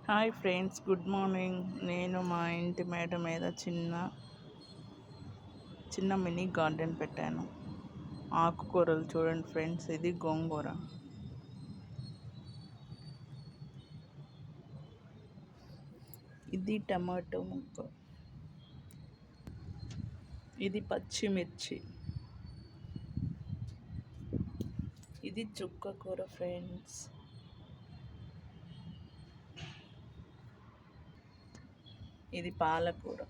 Hi friends, good morning. నేను మా ఇంటి మేడ మీద చిన్న మినీ గార్డెన్ పెట్టాను. ఆకుకూరలు చూడండి ఫ్రెండ్స్, ఇది గోంగూర, ఇది టమాటో ముక్క, ఇది పచ్చిమిర్చి, ఇది చుక్కకూర ఫ్రెండ్స్, ఇది పాలకూర.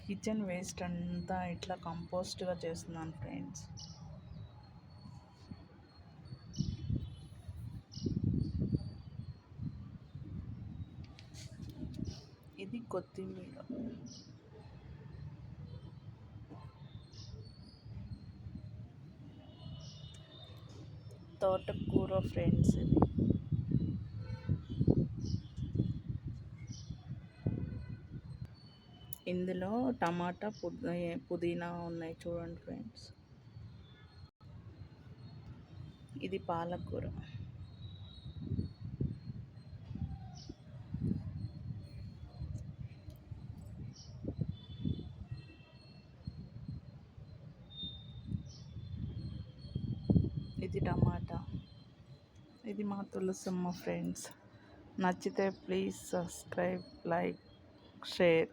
కిచెన్ వేస్ట్ అంతా ఇట్లా కంపోస్ట్గా చేస్తున్నాను ఫ్రెండ్స్. ఇది కొత్తిమీర, తోటకూర ఫ్రెండ్స్. ఇందులో టమాటా పుదీనా ఉన్నాయి చూడండి ఫ్రెండ్స్. ఇది పాలకూర, ఇది టమాటా, ఇది మా తులసమ్మ ఫ్రెండ్స్. నచ్చితే ప్లీజ్ సబ్స్క్రైబ్, లైక్, షేర్.